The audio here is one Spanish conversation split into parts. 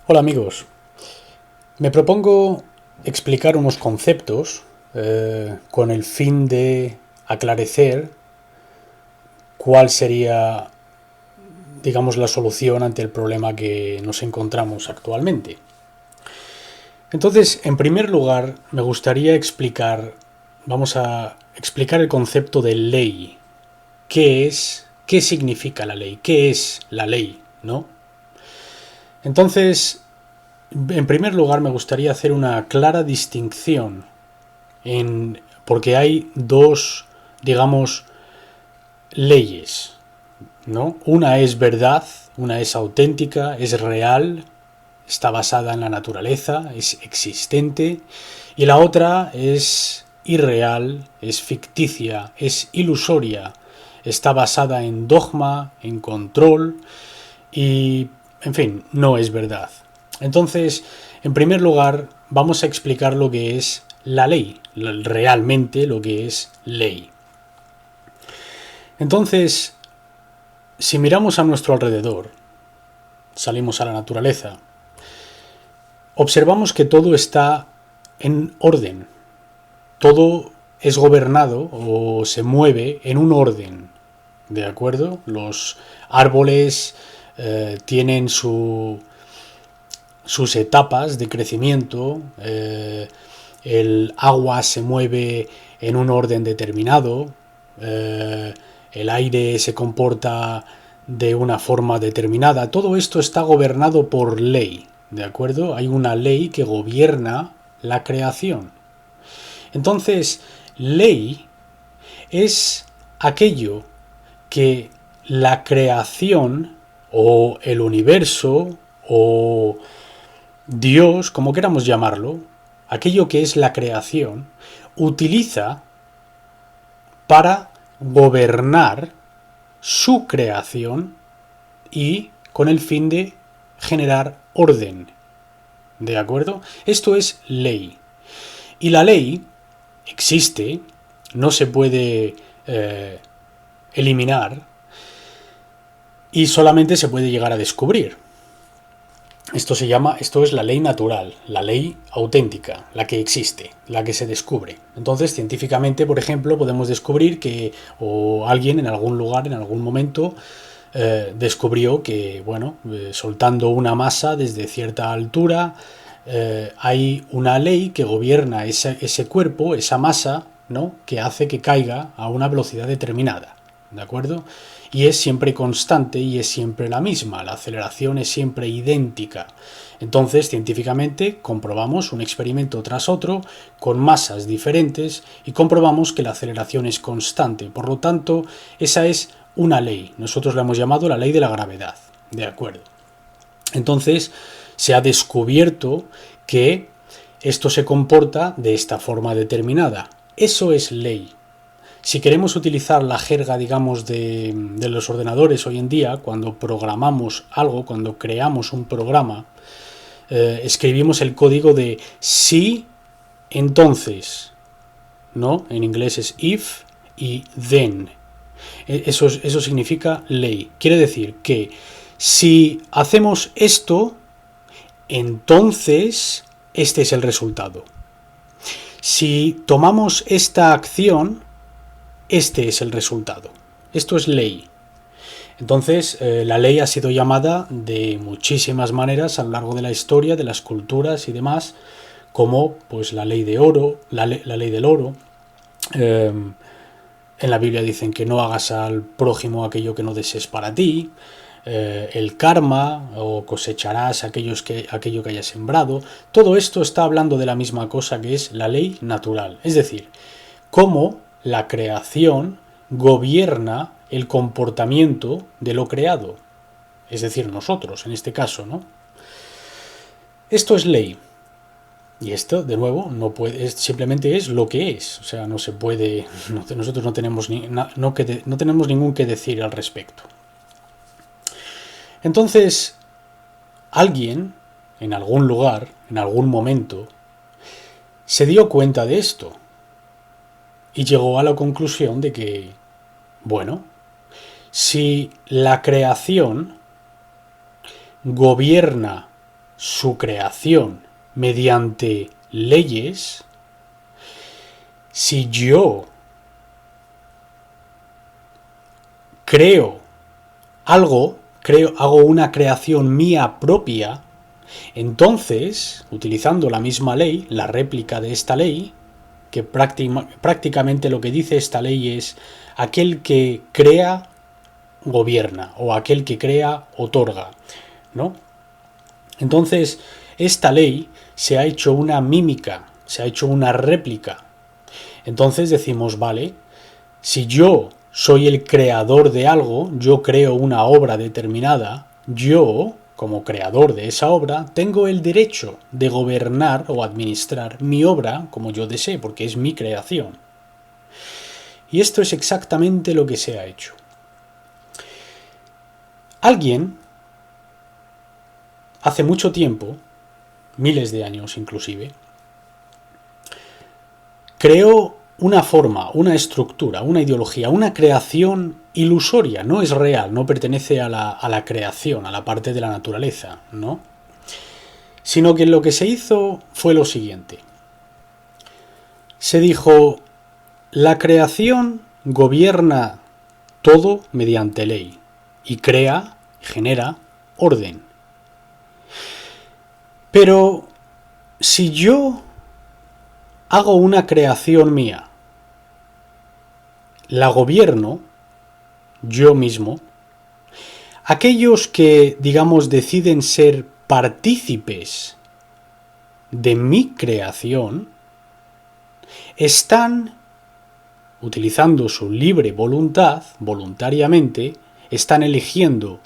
Hola amigos, me propongo explicar unos conceptos con el fin de aclarecer cuál sería, digamos, la solución ante el problema que nos encontramos actualmente. Entonces, en primer lugar, me gustaría vamos a explicar el concepto de ley. ¿Qué es? ¿Qué significa la ley? ¿Qué es la ley? ¿No? Entonces, en primer lugar, me gustaría hacer una clara distinción porque hay dos, digamos, leyes, ¿no? Una es verdad, una es auténtica, es real, está basada en la naturaleza, es existente, y la otra es irreal, es ficticia, es ilusoria, está basada en dogma, en control y, en fin, no es verdad. Entonces, en primer lugar, vamos a explicar lo que es la ley, realmente lo que es ley. Entonces, si miramos a nuestro alrededor, salimos a la naturaleza, observamos que todo está en orden, todo es gobernado o se mueve en un orden, ¿de acuerdo? Los árboles tienen sus etapas de crecimiento, el agua se mueve en un orden determinado, el aire se comporta de una forma determinada. Todo esto está gobernado por ley, ¿de acuerdo? Hay una ley que gobierna la creación. Entonces, ley es aquello que la creación o el universo o Dios, como queramos llamarlo, aquello que es la creación, utiliza para gobernar su creación y con el fin de generar orden. ¿De acuerdo? Esto es ley. Y la ley existe, no se puede eliminar y solamente se puede llegar a descubrir. Esto es la ley natural, la ley auténtica, la que existe, la que se descubre. Entonces, científicamente, por ejemplo, podemos descubrir que o alguien en algún lugar, en algún momento, descubrió que, bueno, soltando una masa desde cierta altura, hay una ley que gobierna ese cuerpo, esa masa, ¿no? Que hace que caiga a una velocidad determinada, ¿de acuerdo? Y es siempre constante y es siempre la misma, la aceleración es siempre idéntica. Entonces, científicamente, comprobamos un experimento tras otro con masas diferentes y comprobamos que la aceleración es constante. Por lo tanto, esa es una ley. Nosotros la hemos llamado la ley de la gravedad. ¿De acuerdo? Entonces, se ha descubierto que esto se comporta de esta forma determinada. Eso es ley. Si queremos utilizar la jerga, digamos, de los ordenadores hoy en día, cuando programamos algo, cuando creamos un programa, escribimos el código de si, entonces, ¿no? En inglés es if y then. Eso significa ley. Quiere decir que si hacemos esto, entonces este es el resultado. Si tomamos esta acción, este es el resultado. Esto es ley. Entonces, la ley ha sido llamada de muchísimas maneras a lo largo de la historia, de las culturas y demás, como pues la ley de oro, la ley del oro. En la Biblia dicen que no hagas al prójimo aquello que no desees para ti. El karma, o cosecharás aquello que hayas sembrado. Todo esto está hablando de la misma cosa, que es la ley natural. Es decir, cómo la creación gobierna el comportamiento de lo creado, es decir, nosotros en este caso, ¿no? Esto es ley. Y esto, de nuevo, simplemente es lo que es. O sea, no se puede. Nosotros no tenemos no tenemos ningún que decir al respecto. Entonces, alguien, en algún lugar, en algún momento, se dio cuenta de esto. Y llegó a la conclusión de que, bueno, si la creación gobierna su creación mediante leyes, si yo creo algo, hago una creación mía propia, entonces, utilizando la misma ley, la réplica de esta ley, que prácticamente lo que dice esta ley es: aquel que crea, gobierna, o aquel que crea, otorga, ¿no? Entonces, esta ley se ha hecho una mímica, se ha hecho una réplica. Entonces decimos, vale, si yo soy el creador de algo, yo creo una obra determinada, yo, como creador de esa obra, tengo el derecho de gobernar o administrar mi obra como yo desee, porque es mi creación. Y esto es exactamente lo que se ha hecho. Alguien, hace mucho tiempo, miles de años inclusive, creó una forma, una estructura, una ideología, una creación ilusoria, no es real, no pertenece a la creación, a la parte de la naturaleza, ¿no? Sino que lo que se hizo fue lo siguiente. Se dijo: la creación gobierna todo mediante ley y genera orden. Pero si yo hago una creación mía, la gobierno yo mismo, aquellos que, digamos, deciden ser partícipes de mi creación, están, utilizando su libre voluntad, voluntariamente, están eligiendo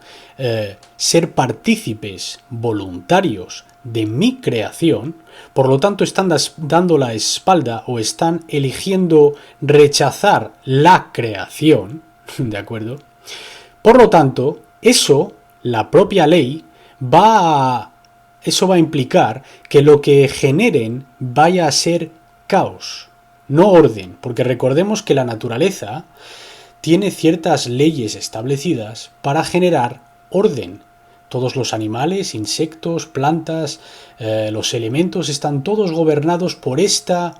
ser partícipes voluntarios de mi creación, por lo tanto están dando la espalda o están eligiendo rechazar la creación, ¿de acuerdo? Por lo tanto, la propia ley, eso va a implicar que lo que generen vaya a ser caos, no orden, porque recordemos que la naturaleza tiene ciertas leyes establecidas para generar orden. Todos los animales, insectos, plantas, los elementos están todos gobernados por estas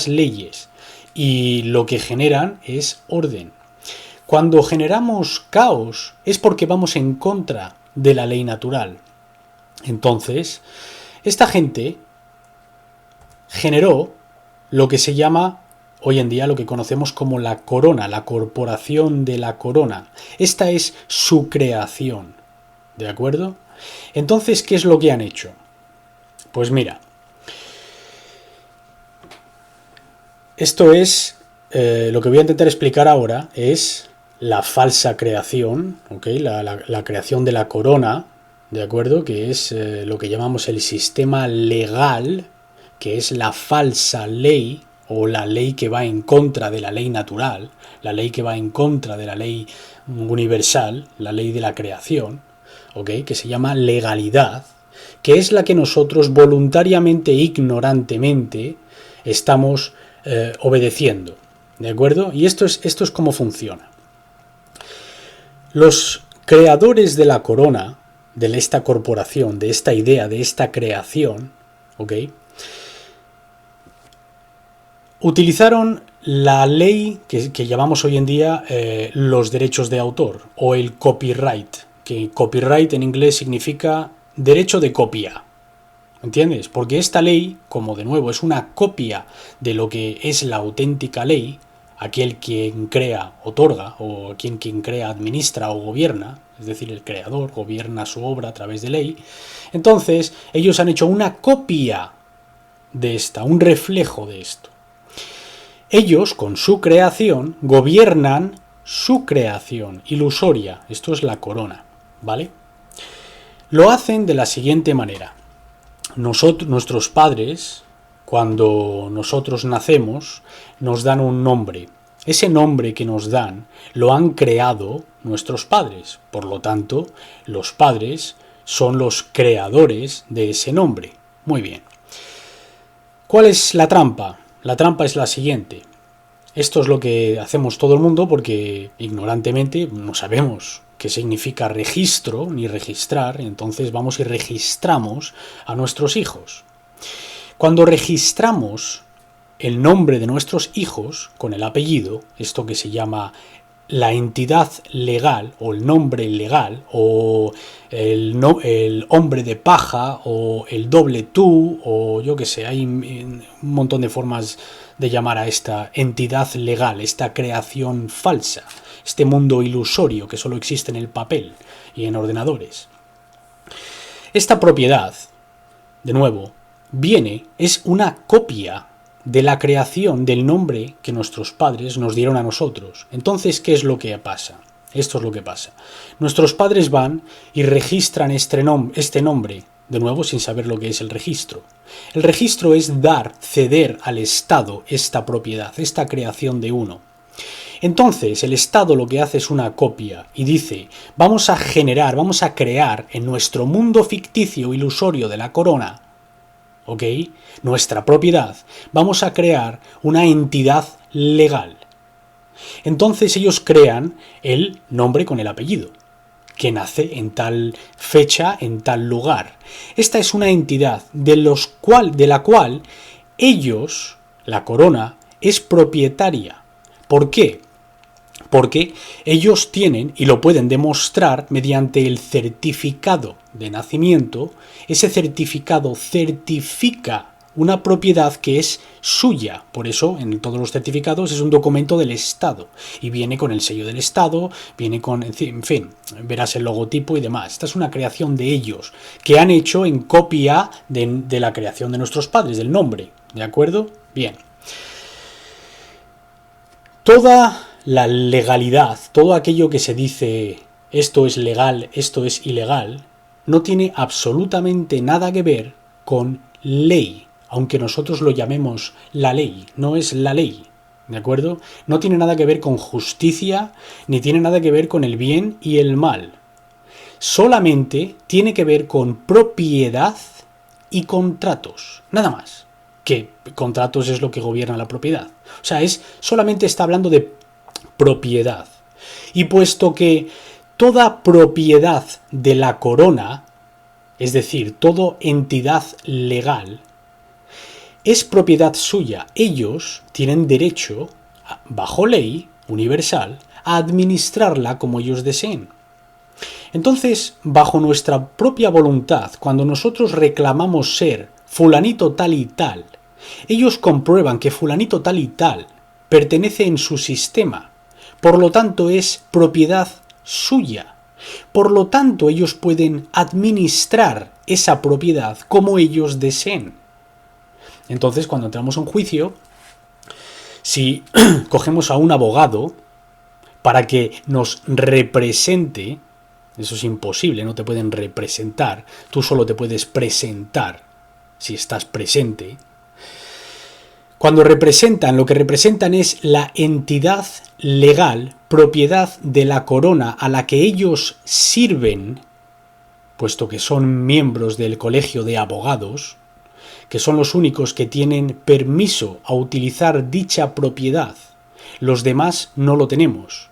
leyes, y lo que generan es orden. Cuando generamos caos es porque vamos en contra de la ley natural. Entonces, esta gente generó lo que se llama hoy en día, lo que conocemos como la corona, la corporación de la corona. Esta es su creación, ¿de acuerdo? Entonces, ¿qué es lo que han hecho? Pues mira, esto es, lo que voy a intentar explicar ahora es la falsa creación, ¿okay? La creación de la corona, ¿de acuerdo? Que es lo que llamamos el sistema legal, que es la falsa ley, o la ley que va en contra de la ley natural, la ley que va en contra de la ley universal, la ley de la creación, ¿okay? Que se llama legalidad, que es la que nosotros voluntariamente, ignorantemente, estamos obedeciendo, ¿de acuerdo? Y esto es cómo funciona. Los creadores de la corona, de esta corporación, de esta idea, de esta creación, ¿ok?, utilizaron la ley que llamamos hoy en día los derechos de autor, o el copyright, que copyright en inglés significa derecho de copia. ¿Entiendes? Porque esta ley, como de nuevo es una copia de lo que es la auténtica ley, aquel quien crea otorga, o quien crea administra o gobierna, es decir, el creador gobierna su obra a través de ley. Entonces ellos han hecho una copia de esta, un reflejo de esto. Ellos, con su creación, gobiernan su creación ilusoria. Esto es la corona, ¿vale? Lo hacen de la siguiente manera. Nuestros padres, cuando nosotros nacemos, nos dan un nombre. Ese nombre que nos dan lo han creado nuestros padres. Por lo tanto, los padres son los creadores de ese nombre. Muy bien. ¿Cuál es la trampa? La trampa es la siguiente. Esto es lo que hacemos todo el mundo porque ignorantemente no sabemos que significa registro, ni registrar, entonces vamos y registramos a nuestros hijos. Cuando registramos el nombre de nuestros hijos con el apellido, esto que se llama la entidad legal o el nombre legal o el hombre de paja o el doble tú o yo que sé, hay un montón de formas de llamar a esta entidad legal, esta creación falsa, este mundo ilusorio que solo existe en el papel y en ordenadores. Esta propiedad, de nuevo, es una copia de la creación del nombre que nuestros padres nos dieron a nosotros. Entonces, ¿qué es lo que pasa? Esto es lo que pasa. Nuestros padres van y registran este nombre, de nuevo sin saber lo que es el registro. El registro es ceder al Estado esta propiedad, esta creación de uno. Entonces, el Estado lo que hace es una copia y dice, vamos a crear en nuestro mundo ficticio ilusorio de la corona, ¿ok?, nuestra propiedad, vamos a crear una entidad legal. Entonces ellos crean el nombre con el apellido, que nace en tal fecha, en tal lugar. Esta es una entidad de la cual ellos, la corona, es propietaria. ¿Por qué? Porque ellos tienen, y lo pueden demostrar mediante el certificado de nacimiento, ese certificado certifica una propiedad que es suya. Por eso, en todos los certificados es un documento del Estado. Y viene con el sello del Estado, viene con, en fin, verás el logotipo y demás. Esta es una creación de ellos, que han hecho en copia de la creación de nuestros padres, del nombre. ¿De acuerdo? Bien. Toda la legalidad, todo aquello que se dice esto es legal, esto es ilegal, no tiene absolutamente nada que ver con ley, aunque nosotros lo llamemos la ley, no es la ley, ¿de acuerdo? No tiene nada que ver con justicia, ni tiene nada que ver con el bien y el mal. Solamente tiene que ver con propiedad y contratos, nada más. Que contratos es lo que gobierna la propiedad. O sea, solamente está hablando de propiedad. Y puesto que toda propiedad de la corona, es decir, toda entidad legal, es propiedad suya, ellos tienen derecho, bajo ley universal, a administrarla como ellos deseen. Entonces, bajo nuestra propia voluntad, cuando nosotros reclamamos ser fulanito tal y tal, ellos comprueban que fulanito tal y tal pertenece en su sistema, por lo tanto es propiedad suya. Por lo tanto, ellos pueden administrar esa propiedad como ellos deseen. Entonces, cuando entramos a un juicio, si cogemos a un abogado para que nos represente, eso es imposible, no te pueden representar, tú solo te puedes presentar si estás presente. Cuando representan, lo que representan es la entidad legal, propiedad de la corona a la que ellos sirven, puesto que son miembros del colegio de abogados, que son los únicos que tienen permiso a utilizar dicha propiedad. Los demás no lo tenemos.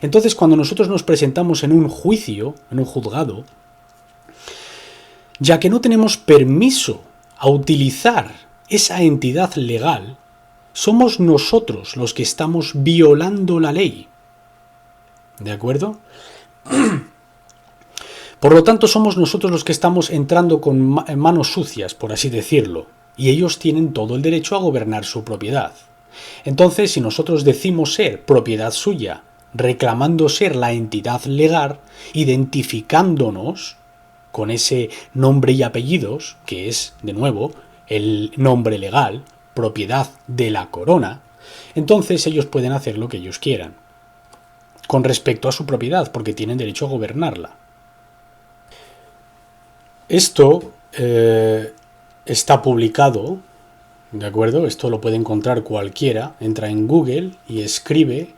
Entonces, cuando nosotros nos presentamos en un juicio, en un juzgado, ya que no tenemos permiso a utilizar esa entidad legal, somos nosotros los que estamos violando la ley. ¿De acuerdo? Por lo tanto, somos nosotros los que estamos entrando con manos sucias, por así decirlo, y ellos tienen todo el derecho a gobernar su propiedad. Entonces, si nosotros decimos ser propiedad suya, reclamando ser la entidad legal, identificándonos con ese nombre y apellidos, que es, de nuevo, el nombre legal, propiedad de la corona, entonces ellos pueden hacer lo que ellos quieran con respecto a su propiedad, porque tienen derecho a gobernarla. Esto está publicado, ¿de acuerdo? Esto lo puede encontrar cualquiera, entra en Google y escribe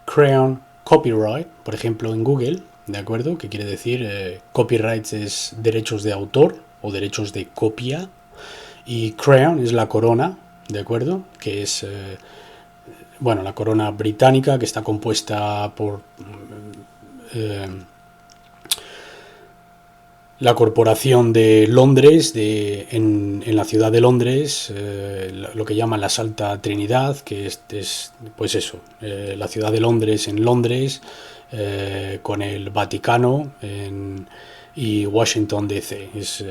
Crown Copyright, por ejemplo, en Google, ¿de acuerdo? Que quiere decir copyright es derechos de autor o derechos de copia, y Crown es la corona, ¿de acuerdo? Que es, la corona británica, que está compuesta por la Corporación de Londres, en la ciudad de Londres, lo que llaman la Santa Trinidad, que es pues eso, la ciudad de Londres en Londres, con el Vaticano y Washington DC, es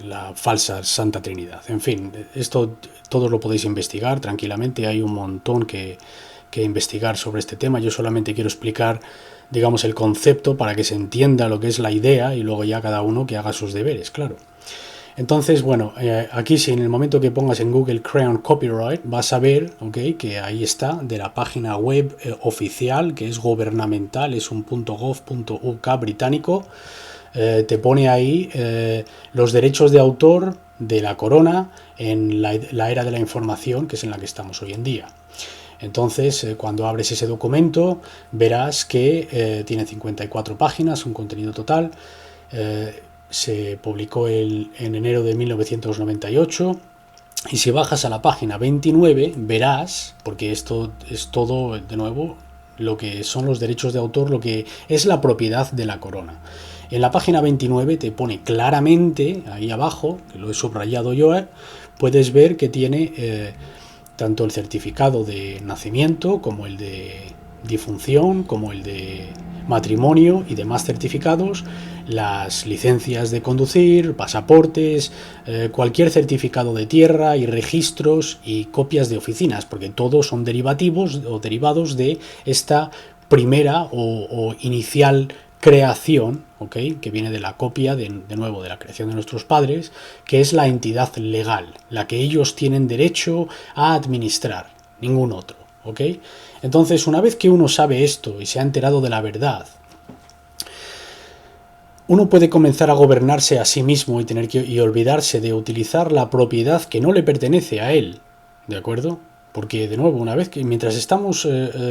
la falsa Santa Trinidad. En fin, esto todos lo podéis investigar tranquilamente, hay un montón que investigar sobre este tema. Yo solamente quiero explicar, digamos, el concepto para que se entienda lo que es la idea y luego ya cada uno que haga sus deberes, claro. Entonces, bueno, aquí si en el momento que pongas en Google Crown Copyright vas a ver, ¿okay?, que ahí está, de la página web oficial, que es gubernamental, es un .gov.uk británico, te pone ahí los derechos de autor de la corona en la era de la información, que es en la que estamos hoy en día. Entonces, cuando abres ese documento, verás que tiene 54 páginas, un contenido total. Se publicó en enero de 1998. Y si bajas a la página 29, verás, porque esto es todo, de nuevo, lo que son los derechos de autor, lo que es la propiedad de la corona. En la página 29 te pone claramente, ahí abajo, que lo he subrayado yo, puedes ver que tiene tanto el certificado de nacimiento como el de difunción, como el de matrimonio y demás certificados, las licencias de conducir, pasaportes, cualquier certificado de tierra y registros y copias de oficinas, porque todos son derivativos o derivados de esta primera o inicial creación, ¿okay?, que viene de la copia, de nuevo, de la creación de nuestros padres, que es la entidad legal, la que ellos tienen derecho a administrar, ningún otro, ¿ok? Entonces, una vez que uno sabe esto y se ha enterado de la verdad, uno puede comenzar a gobernarse a sí mismo y olvidarse de utilizar la propiedad que no le pertenece a él, ¿de acuerdo? Porque, de nuevo, una vez que mientras estamos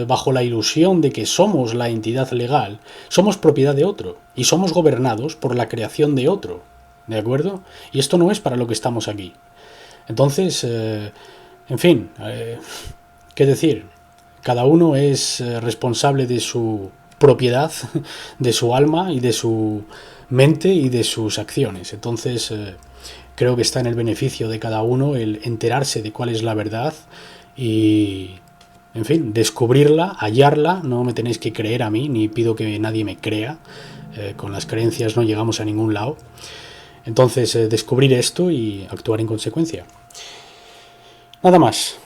bajo la ilusión de que somos la entidad legal, somos propiedad de otro y somos gobernados por la creación de otro, ¿de acuerdo? Y esto no es para lo que estamos aquí. Entonces, en fin, ¿qué decir? Cada uno es responsable de su propiedad, de su alma y de su mente y de sus acciones. Entonces, creo que está en el beneficio de cada uno el enterarse de cuál es la verdad y, en fin, descubrirla, hallarla. No me tenéis que creer a mí, ni pido que nadie me crea. Con las creencias no llegamos a ningún lado. Entonces, descubrir esto y actuar en consecuencia. Nada más.